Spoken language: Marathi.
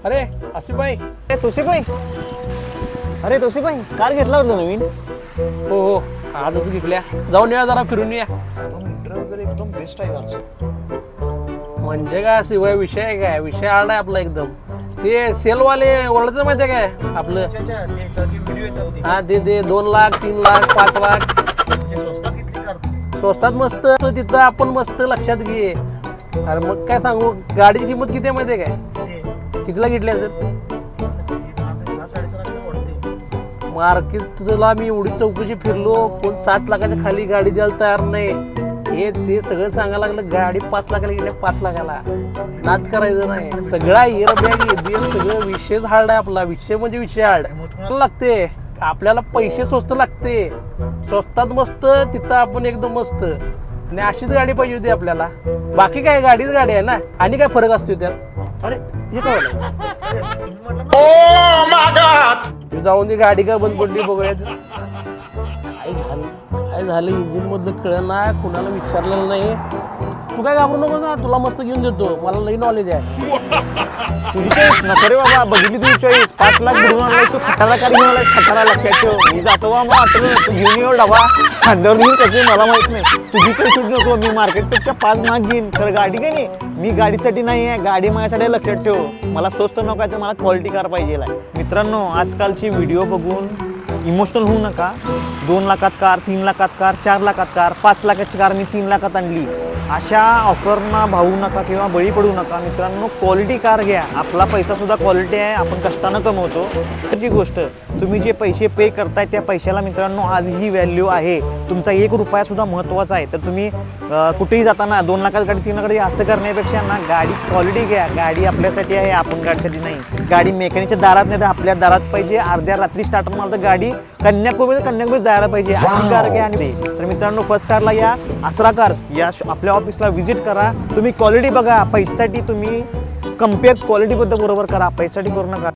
अरे आसिफभाई. तुळशीबाई, अरे तुळशीबाई, कार घेतला होता नवीन? हो हो, आजच घेतल्या. जाऊन या जरा फिरून या. वगैरे एकदम बेस्ट आहे कारचं. म्हणजे काय शिवाय विषय आहे काय, विषय आलाय आपला एकदम. ते सेलवाले ओरडतं माहिती आहे काय आपलं. हा ते 2 लाख 3 लाख 5 लाख स्वस्तात मस्त तिथं आपण मस्त लक्षात घे. अरे मग काय सांगू, गाडीची किंमत किती आहे माहिती आहे काय? कितीला घेतली असेल मार्केटला? मी एवढी चौकशी फिरलो, कोण 7 लाखाच्या खाली गाडी द्यायला तयार नाही. हे ते सगळं सांगायला लागलं, गाडी 5 लाखाला गेल्या, 5 लाखाला. नाद करायचं नाही. सगळा एअरबॅग सगळं विषयच हार्ड आहे आपला. विषय म्हणजे विषय हार्ड लागते आपल्याला. पैसे स्वस्त लागते, स्वस्तात मस्त तिथं आपण एकदम मस्त. आणि अशीच गाडी पाहिजे होती आपल्याला. बाकी काय गाडीच गाडी आहे ना, आणि काय फरक असतो त्यात. अरे हे काय जाऊन ती गाडी का बंद पडली बघूया. काय झालं इंजिन मधलं कळलं ना, कुणाला विचारलेलं नाही. तू काय घाबरू नको ना, तुला मस्त घेऊन देतो, मला लई नॉलेज आहे. तुझी चॉईस नको रे बाबा, बघितली तुझी चॉईस. 5 लाख बुडून आणलायस तू, खटारा कार घेऊन आलायस. खटारा लक्षात ठेव, मी जातो बा. मग आठवलं तू घेऊन येऊ डबा खांद्यावर घेऊन कसे मला माहित नाही. तुझी चॉईस सुट नको, मी मार्केटपेक्षा 5 माग घेईन. खरं गाडी काय नाही, मी गाडीसाठी नाही आहे, गाडी माझ्यासाठी. लक्षात ठेव, मला स्वस्त नको आहे, तर मला क्वालिटी कार पाहिजे. मित्रांनो, आजकालची व्हिडिओ बघून इमोशनल होऊ नका. 2 लाखात कार, 3 लाखात कार, 4 लाखात कार, 5 लाखाची कार मी 3 लाखात आणली. अशा ऑफरना भावू नका किंवा बळी पडू नका. मित्रांनो, क्वालिटी कार घ्या. आपला पैसा सुद्धा क्वालिटी आहे, आपण कष्टानं कमवतो. त्याची गोष्ट, तुम्ही जे पैसे पे करताय त्या पैशाला मित्रांनो आजही व्हॅल्यू आहे. तुमचा 1 रुपया सुद्धा महत्त्वाचा आहे. तर तुम्ही कुठेही जाताना 2 लाखात गाडी 3 लाखात असं करण्यापेक्षा ना, गाडी क्वालिटी घ्या. गाडी आपल्यासाठी आहे, आपण गाडीसाठी नाही. गाडी मेकॅनिकच्या दारात नाही तर आपल्या दारात पाहिजे. अर्ध्या रात्री स्टार्ट मारलं तर गाडी कन्याकुमारी जायला पाहिजे. अशी कार घ्या. आणि तर मित्रांनो, फर्स्ट कारला या, आसरा कार्स या आपल्या ऑफिसला व्हिजिट करा. तुम्ही क्वालिटी बघा. पैशासाठी तुम्ही कम्पेअर क्वालिटीबद्दल बरोबर करा, पैशासाठी करू नका.